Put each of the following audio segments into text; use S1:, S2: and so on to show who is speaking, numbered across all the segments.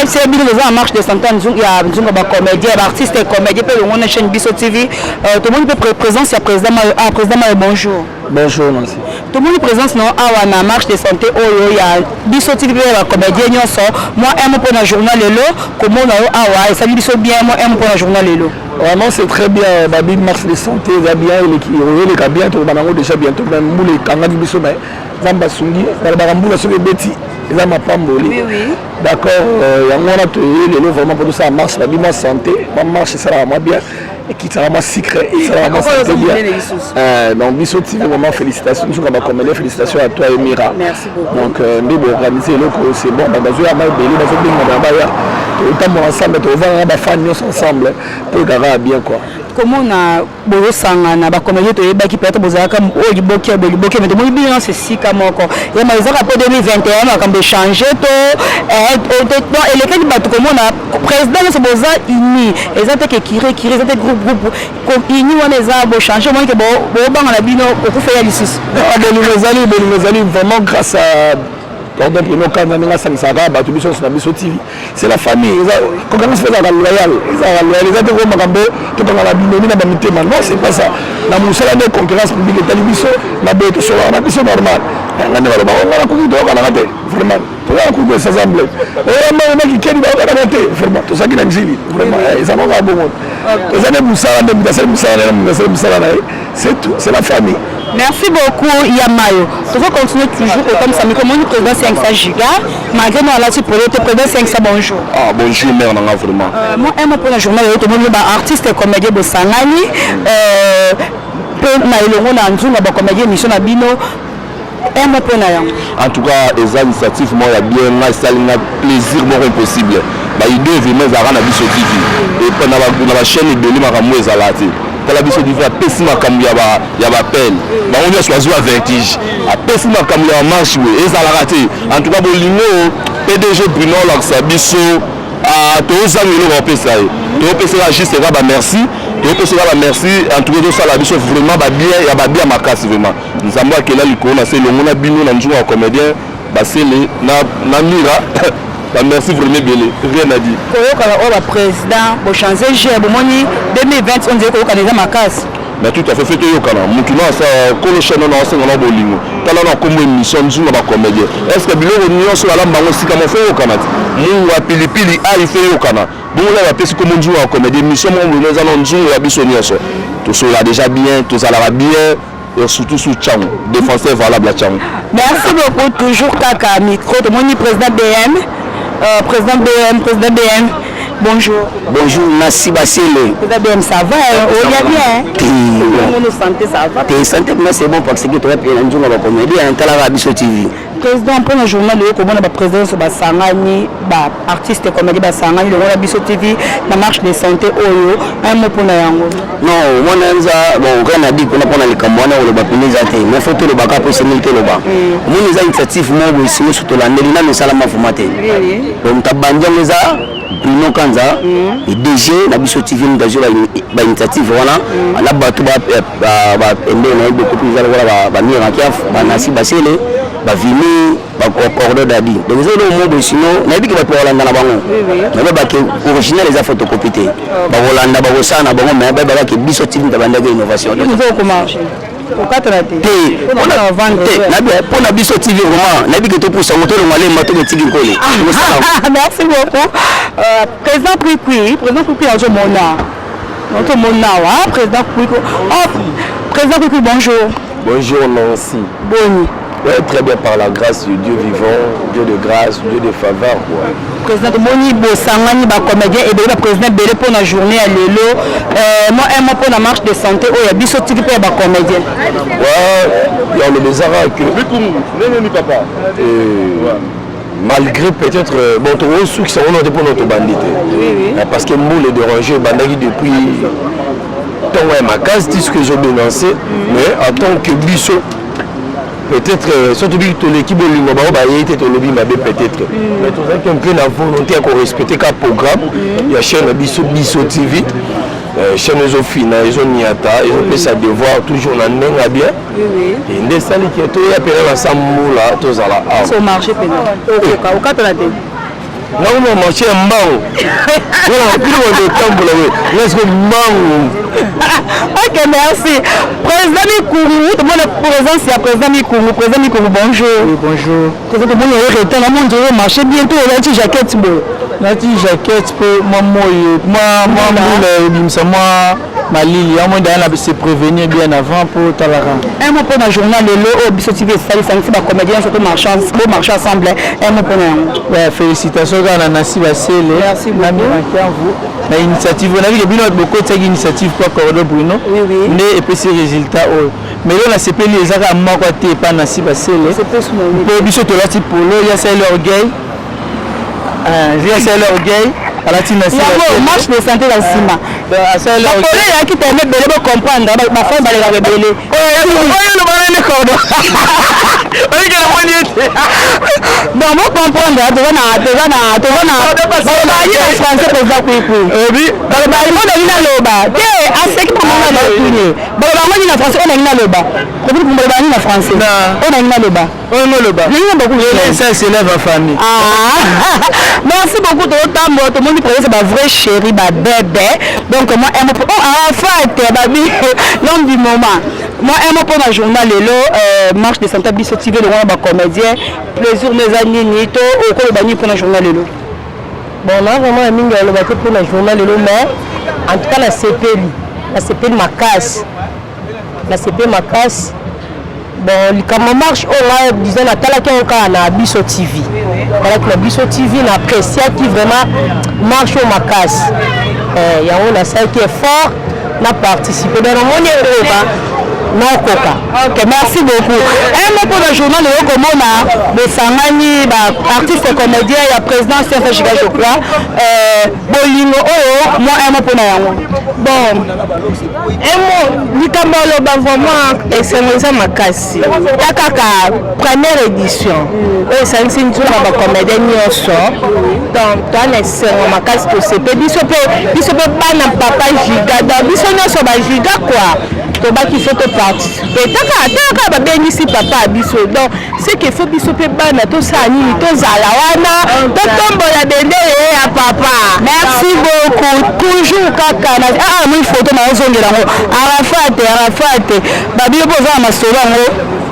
S1: c'est bien en marche de santé il y a des comédiens, des artistes et comédiens peut on chaîne Bisso TV tout le monde peut présence il président bonjour.
S2: Bonjour Nancy.
S1: Tout le monde présence non à la marche de santé il y a Bisso TV les comédiens moi aime pour le journal Lelo comment on a ça Bisso bien moi aime pour le journal Lelo.
S2: Vraiment c'est très bien Babi marche de santé va bien il est bien tout banango déjà bientôt même moule kanga Bisso mais Zamba Sungi dans la barambula sur les bêtis. Ils ont ma pamboli.
S1: Oui, oui.
S2: D'accord, il y a un vraiment pour tout ça marche, la vie santé, ma marche ça va bien et qui sera ma secret, ça va ma santé bien. Donc Bisso TV vraiment félicitations, nous sommes comme félicitations à toi et Mira.
S1: Merci beaucoup.
S2: Donc nous organiser le c'est bon, bah je vais mal belé, bah je vais bien autant ensemble, on va avoir fan ensemble pour garder bien quoi.
S1: Comment on a beau sang na ba comédien to yeba ki peut-être bozaka o liboki mais to mo bien c'est si comme encore et mais ça après 2021 quand de changer to et les cas de comment on a président c'est boza ini et ça que qui ça groupe comme ini on les a beau changer moi que bon bang la bino ko faire ici
S2: les vraiment grâce à donc nous quand on a ça c'est la famille quand on fait la loyal ils ont comme Magambo tout dans la binonie na bamité non c'est pas ça la musala de concurrence publique talibiso na beto so na biso normal ngane wala on a coutu donc on a raté vraiment pour la coupe ça semble et moi qui kedi ba on a raté vraiment tout ça qui n'existe vraiment ça va pas bon les années musala de musala c'est tout c'est la famille.
S1: Merci beaucoup Yamayo. Tu vas continuer toujours comme ça mais comme on est président 500 giga malgré moi là tu peux être président 500 bonjour.
S3: Ah bonjour mère on a vraiment.
S1: Moi aime pour la journée tout le monde ba artiste et comédien de Sangani peut na ilongo na nzunga ba comédien mission na bino aime pour na yango.
S3: En tout cas les initiatives moi ya bien na salinga plaisir moi impossible. Ba idée vraiment za na Bisso TV et pour na chaîne de Limakambo ezalati. La Bisso TV a pessi makambo ya ba peine ba on a choisi un vertige a pessi makambo ya marche et ça l'a raté en tout cas bolingo PDG Bruno Laksa Bisso a to zangelo ba pesa to pesa juste ba merci to pesa ba merci en tout cas ça la Bisso vraiment ba bien ya ba bien makasi vraiment nous avons que là likona c'est le mona bino na njunga comédien ba c'est na mira. Merci vraiment bien, rien à dire.
S1: Le président, pour changer, j'ai 2020, on dirait qu'on a ma casse.
S3: Mais tout à fait, fait au canal. Maintenant, ça, quand le channel a enseigné en bolingo, quand on a comme une mission, nous sommes comédien. Est-ce que Bilo Union sur la langue aussi comme on fait au canal? Nous, à Pilipili, il fait au canal. Bon, là, on a fait comme on joue en comédien. Mission, nous allons jouer à Bisso. Tout cela déjà bien, tout ça va bien. Et surtout sous Tchang, défenseur valable à Tchang.
S1: Merci beaucoup, toujours Kaka Micro, de mon président BM. Président BM, bonjour.
S2: Bonjour, Nassi Bassile.
S1: Président BM, ça va? On y a bien.
S2: Notre santé, ça va? Ta santé, c'est bon parce que tu as pu aller dans la comédie à Bisso TV.
S1: Président, pour le journal, comment on a président sur Sangani, artiste et comédie Sangani, le Bisso TV, la marche de santé, un mot pour nous.
S2: Non, moi, on a dit qu'on a pas les Camerounais ou le Bapinizate, mais il faut tout le bac pour se mettre le bas. Moi, les initiatives, moi, aussi, surtout la Nélina, mais ça l'a formé. Donc, tu as bandé les arts, Bruno Kanza, et DG, la Bisso TV, nous avons une initiative, voilà, la bateau, beaucoup plus à la Nassi Bassile. Vini ordre d'adi donc c'est le mot sinon n'a dit que va pouvoir l'anda na bango mais ba que original les a photocopié ba Hollanda ba osana bango mais ba que Bisso TV d'abanda innovation
S1: nous avons commencé au 4 on a vendu
S2: pour la Bisso TV vraiment n'a dit que tout pour ça moto le malé mato de tigre collé
S1: merci beaucoup président Kwikwi en ce moment notre mona président Kwikwi
S3: bonjour Nancy
S1: Boni.
S3: Oui, très bien par la grâce du Dieu vivant, Dieu de grâce, Dieu de faveur.
S1: Président Moni Bossangani, comédien et le président Bélé pour la journée à Lélo. Moi, un pour la marche de santé, il y a Bisso TV pour les comédiens.
S3: Ouais, il y a le Bézara que. Papa. Malgré peut-être. Bon, tout le monde qui sont pour notre bandité. Parce que Moule est dérangé, Bandagi depuis. Tant ma case, dit ce que j'ai dénoncé, mais en tant que Bisso. Peut-être, surtout que l'équipe de l'Ingoma a été peut-être. Mais tout ça, quelqu'un a volonté à respecter le programme. Il y a chaîne Bisso TV, chaîne Zofina, ils ont Niata, ils ont fait sa devoir toujours dans le bien. Et des salles qui ont appelé ensemble là, tous à la.
S1: Au marché pénal. Au
S3: nauma marché ya mbango voilà puis on de tambola we est-ce que mbango
S1: ok merci président Mikungu tout le monde présence ya président Mikungu bonjour
S4: oui bonjour
S1: président mon retard na mon Dieu marché bientôt la jaquette bo
S4: nati jaquette pour moi bimsa moi malili ya moi d'aller se prévenir bien avant pour talara
S1: un mot pour le journal le au biso TV ça c'est ba comédien surtout marchand ensemble un mot pour
S4: ouais félicitations à Nasi Basele
S1: merci beaucoup
S4: vous la initiative on a vu que bino beaucoup de initiative quoi Cordo Bruno
S1: oui
S4: mais et puis ces résultats mais là c'est pas les arts à moi quoi t'es pas Nasi Basele
S1: c'est plus
S4: pour biso to lati polo il y a c'est l'orgueil c'est l'orgueil à la tina
S1: c'est marche de santé dans cima
S4: c'est l'orgueil
S1: qui permet de comprendre ma femme va les rebeller le banane cordo bon moi comprendre tu vas français président kuiku
S4: oui
S1: mo na ina loba te aseki pour moi na tunie bon ba mo na français on a ina loba pour moi na français on a ina loba
S4: ça s'élève en famille
S1: merci beaucoup de votre temps tout le monde présente ba vrai chéri ba bébé donc moi un mot Arafat babi l'homme du moment moi un mot pour la journal lelo marche de santé biso TV le ba comédien plaisir mes amis nito au ko bani pour la journal lelo
S5: bon là vraiment un mingi le bateau pour la journal lelo mais en tout cas la CP Makas bon comment marche on là disons la tala qui on a biso TV avec la biso TV na apprécié qui vraiment marche au Makas il y a on a ça qui est fort n'a participé dans le monde non coca.
S1: Ok, merci beaucoup. Un mot pour le journal de Yokomona, de Sangani, artiste et comédien, il y a président Saint Giga, je crois. Bolingo, moi un mot pour nous.
S5: Bon, un mot, Nikambolo, vraiment, c'est ma casse. Yakaka, première édition. Et ça, c'est une tour de comédien, donc, toi, c'est ma casse pour ce pays. Il se peut pas n'a papa giga, il se peut giga quoi. Il faut te participer. Taka babengisi papa biso. Donc ce qu'il faut biso pe bana to sani to zalawana to tombola bende ya papa.
S1: Merci beaucoup. Toujours kaka na moi photo na ozongela ngo. Arafat. Babi boza na solo ngo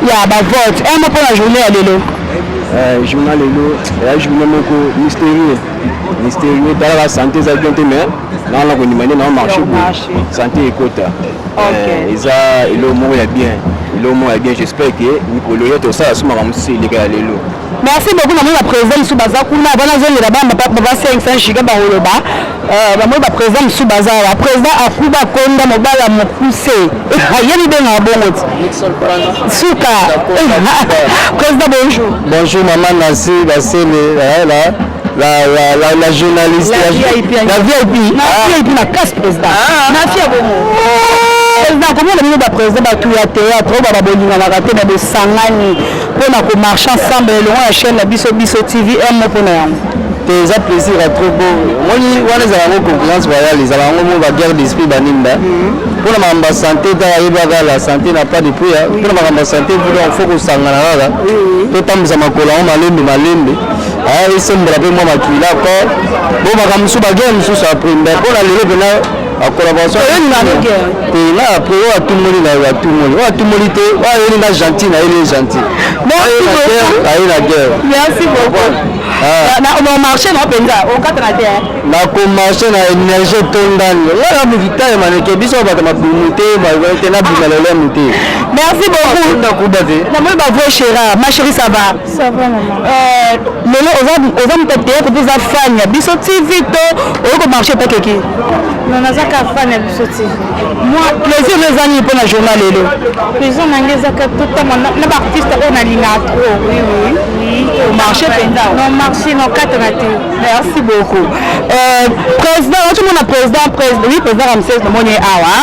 S1: ya ba vote. Un mot pour la journée à lelo.
S4: Journal lelo, la journée moko mystérieux dans la santé ça bien mais dans la conimane dans marché santé écota. Eza ilo mo ya bien j'espère que Nicolas to ça suma kamsi les gars lelo.
S1: Merci beaucoup na la président Subaza kuna bana zeli là baba 5 giga ba holoba ba président Subaza la président akuba konda mobala mokuse yeli be na bongo suka président
S4: bonjour maman Nasi Basele la journaliste
S1: la VIP na casse président na fia bongo président comment le ministre président ba tout ya théâtre ba bolinga na raté na de sangani pour na ko marcher ensemble le la chaîne la biso TV un mot pour nous
S4: des plaisir à trop beau moi les avons concurrence royale les avons la guerre d'esprit baninda pour la santé la santé n'a pas de prix pour la santé il faut que sangana là tout temps ça m'a collé malembe ils sont de la moi ma tuila encore bon ma kamsu ba guerre musu ça prime pour la lelo bena a collaboration et là après tout le monde gentil na il est gentil
S1: merci beaucoup na marché na penza o katana te
S4: na ko marché na énergie tondani la muvita ya maneke biso ba ma bumute ba na bimalele muté
S1: merci beaucoup
S4: na kubate
S1: na moi ba voix chéra ma chérie ça va
S5: maman
S1: lelo oza mtete ko biza fanya biso TV to o ko marché pas keki
S5: non nazaka fanya biso TV
S1: moi plaisir les amis pour la journal lelo
S5: plaisir nangezaka tout na ba artiste on a linga trop oui
S1: au marché penza
S5: non marché non katana te
S1: merci beaucoup président tout le monde a président oui président Ramsès na moni awa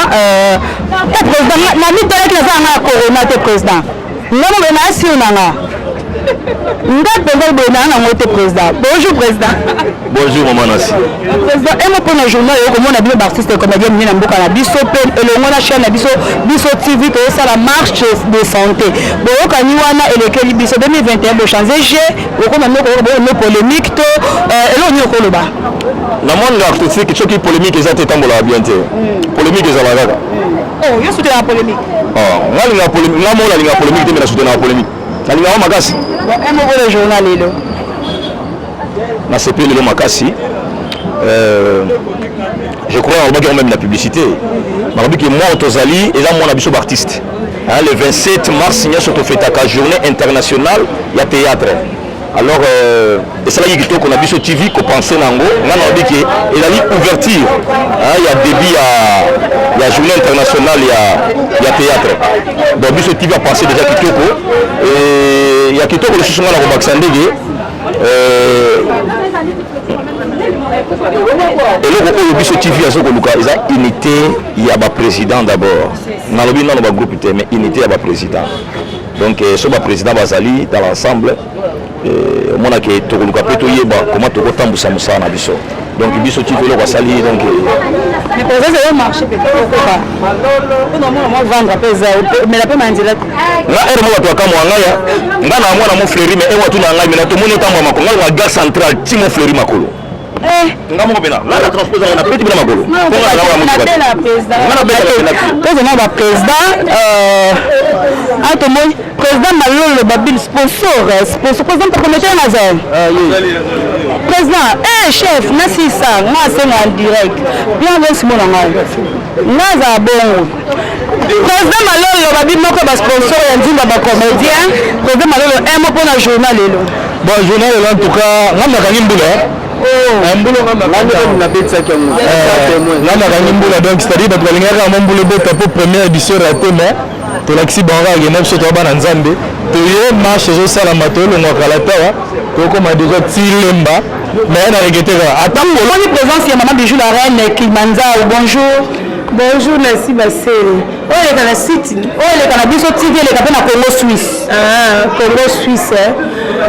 S1: président na mi tele ki na za nga corona te président ngamo be na si na nga Président. Bonjour président.
S3: Bonjour maman Nassi.
S1: Président, et pour le journal, comme on a bien artiste et comédien, nous avons beaucoup de biso et le monde a chaîne biso TV que ça la marche de santé. Bon, quand nous avons élevé biso 2021, bon changer G, on a nos polémiques to et là on y a bas.
S3: La monde artistique qui choque polémique ils ont été tambola bien té. Polémique ils ont la.
S1: Oh, il y a soutenu la polémique.
S3: Oh, on a la polémique, on a la polémique mais la soutenu la polémique. La ligne makasi.
S1: Bon, et mon le journal là.
S3: Na CP le makasi. Je crois on va dire même la publicité. Marabi que moi Otozali et là moi on a biso artiste. Le 27 mars il y a surtout fait la journée internationale il y a théâtre. Alors et c'est là qu'on a biso TV qu'on pensait nango on a dit que il y a une ouverture. Il y a début il y a journée internationale il y a théâtre. Donc biso TV a pensé déjà kitoko et il y a kitoko le sousuma la Robaxandege et là on biso TV à ce qu'on il y a unité il y a président d'abord. Dans le but non groupe mais unité il y a président. Donc ce président Bazali dans l'ensemble mon a que to ko peto yeba comment to ko tambusa musana biso donc biso ti velo ko sali donc
S1: mais pour ça c'est un marché peut-être pas on vendre pesa mais la pema ndila
S3: na ere mo to ka mo ngaya ngana mo na mo fleri mais e watu na ngai mais to mo ne tambo makolo ngala gare central ti mo fleri makolo ngamo bena la transpose na petit bena makolo
S1: président ba président atomo président Malolo Babil sponsor président pour commettre un azar président chef Nassisa moi c'est en direct bien bien Simon Naza bon président Malolo Babil moko ba sponsor ya nzimba ba comédien président Malolo un mot pour la journal lelo
S4: bon journal en tout cas ngamba kanyimbula donc c'est-à-dire que la première édition raté mais tolakisi bango agenda biso toa bana nzambe toye marche ezosalama tolongwaka latawa tokoma déjà tilemba mais na regeteka
S1: atamoni présence ya maman bijou la reine Kimanzao bonjour merci baseli oyo eleka na site oyo eleka na biso tv eleka mpe na Congo Suisse Congo Suisse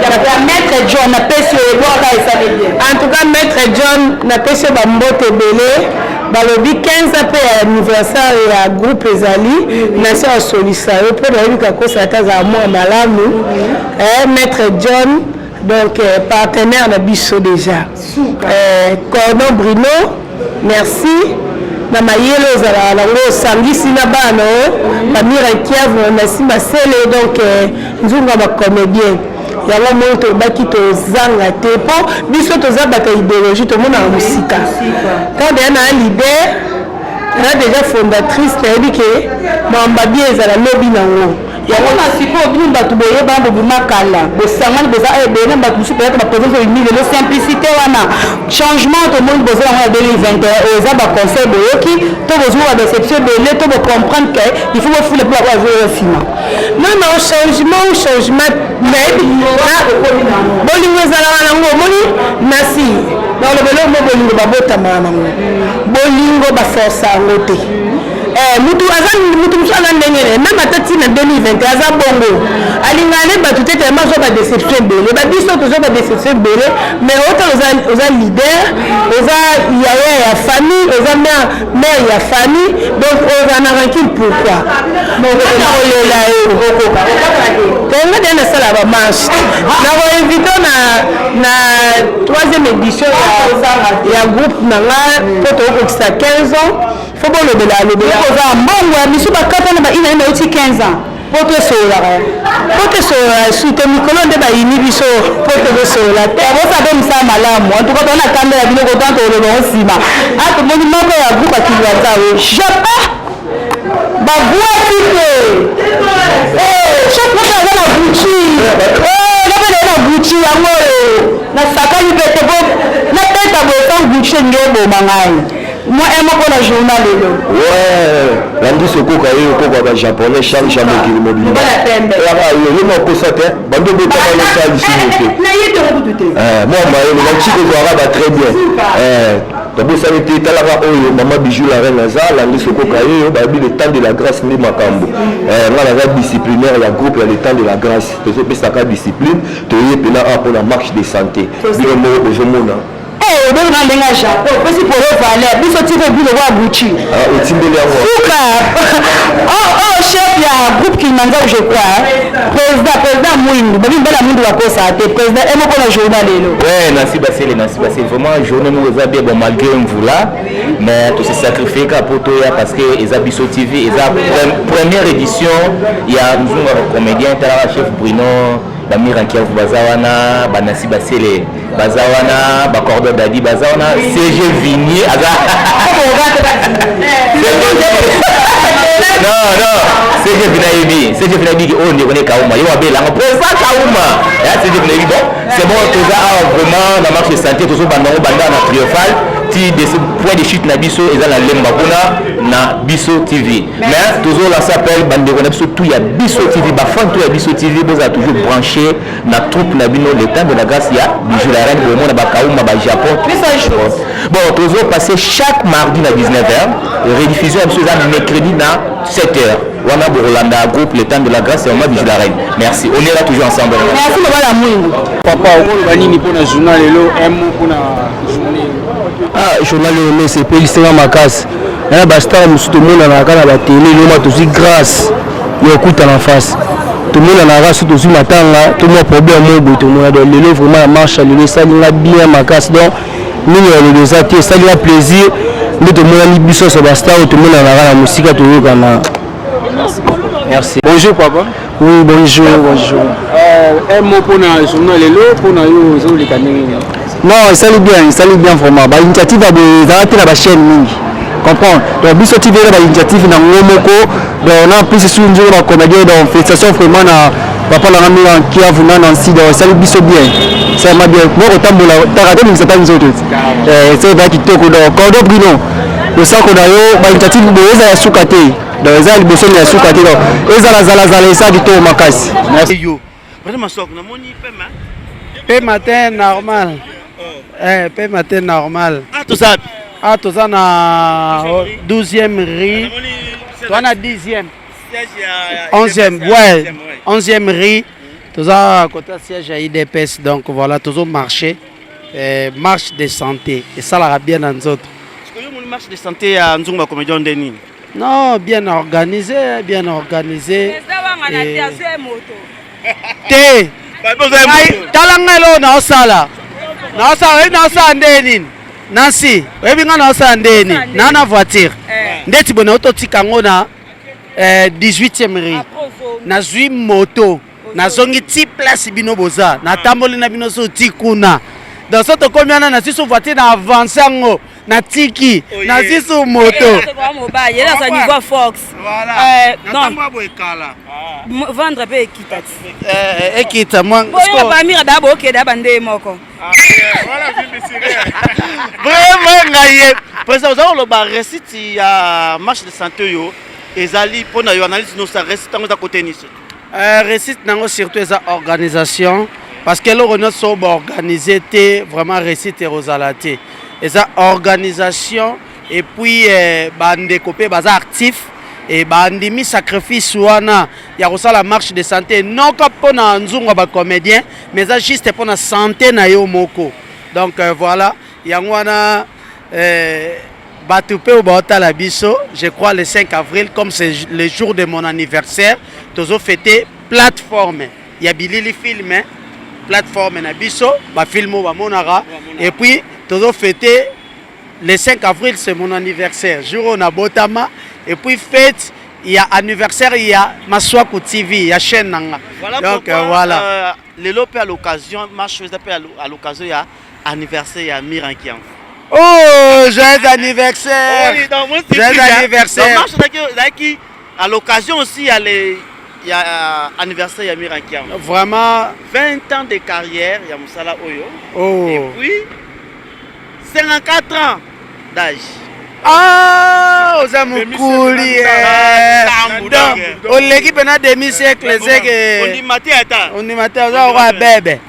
S1: ya maître John napesi oyo ebwaka esali bien en tout cas maître John napesi oyo bambote ebele balobi 15 mpe ya anniversaire ya groupe ezali nasi asolisa yo mpe nayebi kakosa ata azala mwa malamu maître John donc partenaire na biso déjà Cordon Bruno merci na mayelo ezala nango osangisi na bana bamira kiave na nsima sele donc nzunga bacomédien yango moi tobaki tozanga te mpo biso toza bato ya idéologie tomonaka mosika quand deya na leader na déjà fondatrice nayebi ke mambabie ezala lobi nango yango na sikoyo bino bato boyeba bobima kala bosangani boza ebele bato mosusu peut-être baprésence oimi lelo simplicité wana changement tomoni boza yango ya 2021 eza baconseil boyoki to bozwi badéception ebele to bocomprendre ke il faut bofule mpo bakoazoya nsima non changement bolingo ezalaka nango omoni nasi nalobele mo bolingo babotamaka nango bolingo baforce yango te mutu mosusu aza ndenge même ata ntina 2021 aza bongo alingana ne bato te telema ozwa badéception ebele babiso tozwa badéception ebele mais otala oza leader oza yaya ya famille oza mare ya famille donc oza na rancune pourquoi olela tenga de nasala bamarche nakoinvite na 3e édition ya groupe nanga mpo tokokisa 15 ans faut bolobela koza mbongo ya biso bakata na baina ye nauti 15 ans po tosololaka sute mikolo nde bayini biso po tokosolola te bosabe misala malamu antuka tona kanda ya biloko tana tolobao nsima atomoni moko ya groupe akilianza oyo japa babwaki te chaque moto aza na buci napene na buci yango oyo nasakani pete po napeta boesan buci nge eboma ngai moi un mot pour la journal
S4: Landi Sokoka et Okoko japonais Charles Chamoki immobilier. Il m'a posé bando de pas le salle ici. Moi le chico arabe très bien.
S3: donc ça été talaka oyo maman bijou la reine naza langi sokoka yo babi le temps de la grâce ndi makambo nga naza disciplinaire ya groupe ya le temps de la grâce tozopesaka discipline toye pena pour la marche de santé bino moko ozomona
S1: obeli na ndenge ya Japon pesi polo valeur biso tike bilo wa Gucci
S3: otimbeli yango
S1: suka oh chef ya groupe Kilimanjaro je crois président Mwindu babi mbala Mwindu wakosa te président emoko na journal lelo
S6: ouais nasi basele vraiment journée nous eza bien bon malgré mvula mais tout se sacrifier pour toi parce que eza biso TV eza première édition ya mzungu comédien tala chef Bruno Bamira Kiavu bazawana banasi basele bazawana bakordo dadi bazawana CG Vigny aza non CG Vigny on est Kauma yo abela ngo presa Kauma ya CG Vigny bon c'est bon tout ça vraiment la marche de santé tout ça banda na triomphal ti de ce point de chute na biso eza la lemba kuna na biso TV mais toujours là s'appelle bande de biso tout ya biso TV ba fan tout ya biso TV boza toujours branché na troupe na bino le temps de la grâce ya bijou la reine de mona ba Kauma ba Japon bon toujours passer chaque mardi à 19h rediffusion absolument mercredi na 7h wana Borolanda groupe le temps de la grâce et on m'a bijou la reine merci on est là toujours ensemble
S1: merci baba la Mwindu
S4: papa on va nini pour na journal lelo emo pour na journée journal lelo c'est polisinga makasi na ba star musuto mona na kana ba télé loma tozi grâce yo kuta na face tout le monde na race tozi matanga tout mon problème mo boto mo do lelo vraiment la marche lelo ça linga bien makasi donc mini ya les atis ça lui a plaisir mais tout le monde ni biso so ba star tout le monde na la musique to yo kana merci bonjour papa oui bonjour un mot pour na journal lelo pour na yo zo le kanengi non ça lui bien vraiment ba initiative de arrêter la chaîne mingi comprendre donc biso TV la initiative na ngomoko donc na plus sur nzo ba comédien donc félicitations vraiment na papa la ngami en Kiavu na Nancy donc ça lui biso bien ça m'a bien moi otambola tarate ni sata nzoto c'est va kitoko donc Cordo Bruno le sako na yo ba initiative de eza ya sukate donc eza liboso ya sukate donc eza la zala esa kitoko makasi merci
S7: yo vraiment sok na moni pema
S8: Pe matin normal. Pe matin normal.
S7: tout ça.
S8: Tout ça na 12e riz. Toi na 10e. 11e, ouais. 11e riz. Tout ça côté siège à IDPS donc voilà toujours marché. Marche de santé et ça la bien dans autres.
S7: Est-ce que vous marche de santé à Nzunga comédien Denis?
S8: Non, bien organisé. Té. Talangelo na osala. Na osala ndeni. Nancy, webinga na osala ndeni. Na voiture. Ndeti bona ototika ngo na 18e rue. Na zui moto. Na zongi ti place bino boza. Na tamboli na bino so ti kuna. Dans cette combien na siso voiture na avancer ngo. Na tiki, na siso moto.
S1: Il est dans sa niveau Fox.
S8: Voilà.
S1: Non. Vendre pe ekita.
S8: Ekita moi.
S1: Boyo ba mira dabo OK daba nde moko.
S7: Voilà, vraiment ngaye. Président ça le ba récite ya marche de santé yo ezali pona yo analyse no sa récite tango za côté nice.
S8: Récite nango surtout eza organisation parce que le renault sont organisé vraiment récite rosalate. Eza organisation et puis bande copé baza actif et bandimi sacrifice wana ya la marche de santé non ka pona nzunga ba comédien mais ça juste pour la santé na yo moko donc voilà yangwana batupe au bota la biso je crois le 5 avril comme c'est le jour de mon anniversaire tozo fêter plateforme ya bilili film plateforme na biso ba filmo ba monara et puis tozo fêter le 5 avril c'est mon anniversaire jour on a botama et puis fête il y a anniversaire il y a Maswaku TV il y a chaîne nanga
S7: voilà
S8: donc
S7: pourquoi,
S8: voilà
S7: les lopes à l'occasion marche à l'occasion il y a anniversaire il y a Mirankian.
S8: Oh joyeux anniversaire joyeux anniversaire
S7: marche à l'occasion aussi il y a anniversaire il y a Mirankian.
S8: Vraiment
S7: 20 ans de carrière il y a Moussala Oyo.
S8: Oh.
S7: Et puis 54 ans d'âge.
S8: Ah, aux amoukouli. On l'équipe a demi-siècle.
S7: On dit matin.
S8: On dit matin, on va bébé.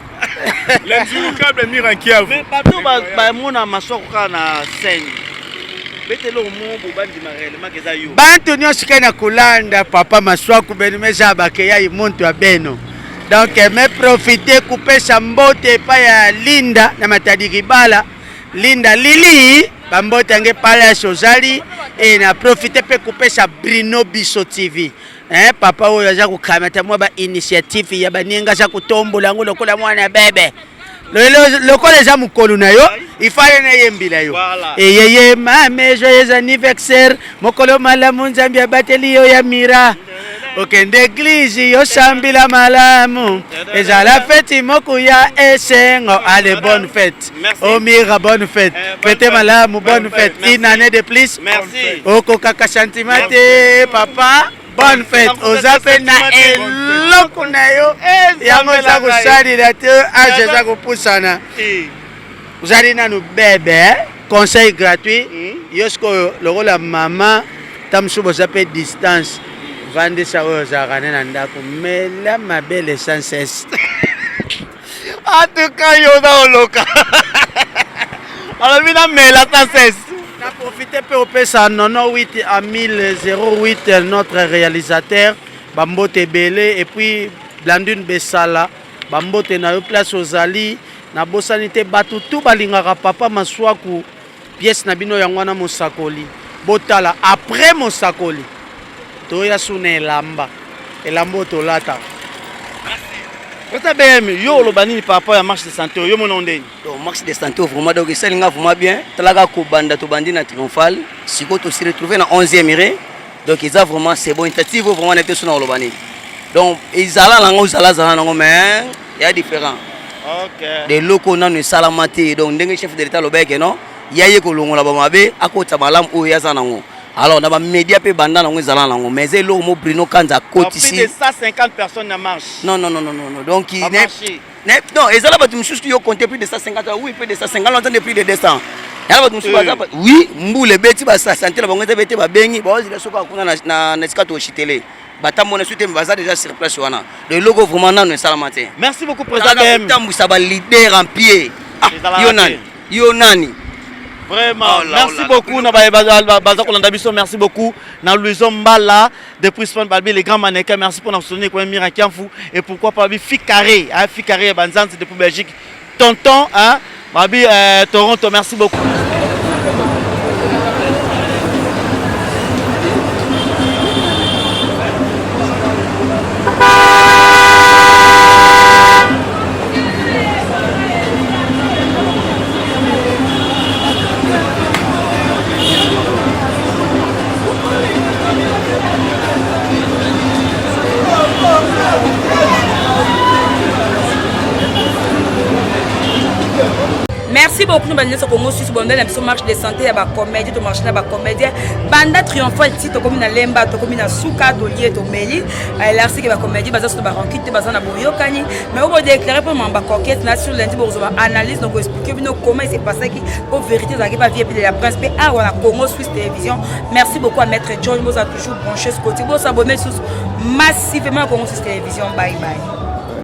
S9: L'insurmontable Mirankiav.
S7: Mais bateau bamona masoko kaka na scène. Betelo mo bobandima réellement keza yo.
S8: Bantu nyonso kena kolanda papa maswaku benu meza bakeya imuntu ya beno. Donc me profiter kupesa mbote pa ya Linda na Matadi Kibala. Linda Lili bambote nge pala ya Sozali et na profiter pe kupesa Bruno Biso TV. Papa oyo aza kukamata mwa ba initiative ya baninga za kutombola ngo lokola mwana bebe. Lokola eza mukolu na yo ifale na yembila yo. Yeye mame joyeux anniversaire mokolo malamu nzambi abateli yo ya mira. Okende église yo sambila malamu. Ezala fête moko ya esengo. Allez, bonne fête. Oh mira, bonne fête. Fête malamu, bonne fête. Une année de plus.
S7: Merci.
S8: Oko kaka santimate papa. Bonne fête. Ozape na eloko na yo. Yango za kusalila te age za kupusana. Uzali nanu bebe. Conseil gratuit. Yosko lokola mama tamsubo zape distance. Vande sa oyo zakane na ndako mela mabele sans cesse.
S7: En tout cas, yo na oloka. Alors mina mela sans cesse.
S8: Na profiter pe opesa 98 à 1008 notre réalisateur Bambote Belé et puis Blandune Besala Bambote na yo place ozali na bosanité batu tout balingaka papa maswaku pièce na bino yangwana mosakoli botala après mosakoli toya suna elamba tolata.
S7: Kota BM yo lobani papa ya marche de santé yo mon ndeni.
S2: Donc marche de santé vraiment donc ça linga vraiment bien. Talaga ko banda to bandi na triomphal, siko to se retrouver na 11e rang. Donc ils a vraiment c'est bon tentative vraiment na teso na lobani. Donc ils ala lango zala nango mais il y a différent.
S7: OK.
S2: Des locaux na ne salamate donc ndenge chef de l'état lobeke non. Yaye ko longola ba mabe akota malam o ya zanango. Alors, dans les médias, mais c'est là où Bruno Kanza côte ici.
S7: Plus de 150 personnes en marche.
S2: Non. Donc, il n'est non, et ça là, tu me suis compté plus de 150. Oui, plus de 150, on entend plus de 200. Oui, les bêtis, ça santé, la banque de bêtis, la bengi, bon, il a sauvé na nescato au chitele. Batamon suite déjà sur place. Le logo vraiment non, ne salamate.
S7: Merci beaucoup, président BM.
S2: Ça va leader en pied. Yonani.
S7: Vraiment, merci beaucoup. Merci beaucoup. Dans Louison Mbala, depuis Span Balbi, les grands mannequins, merci pour nous soutenir comme Mirakianfou. Et pourquoi pas Ficaré, Ficaré Banzan, c'est depuis Belgique. Tonton, Babi Toronto, merci beaucoup.
S1: Merci beaucoup, nous allons Congo Suisse, nous allons marche de santé, à comédie, tu marches là, comédien. Banda triomphal, si tu communes à Lemba, tu communes à Souka, tu lié, tu Meli. Là, c'est que la comédie, basée sur la rencontre, basée sur Boyokani. Mais on va déclarer pour ma coquette, sur lundi, pour analyse, donc expliquer comment il s'est passé, pour vérité, ça qui va vivre de la presse, mais à la Congo Suisse Télévision. Merci beaucoup à Maître John, vous avez toujours branché ce côté, vous abonnez massivement à Congo Suisse Télévision. Bye bye.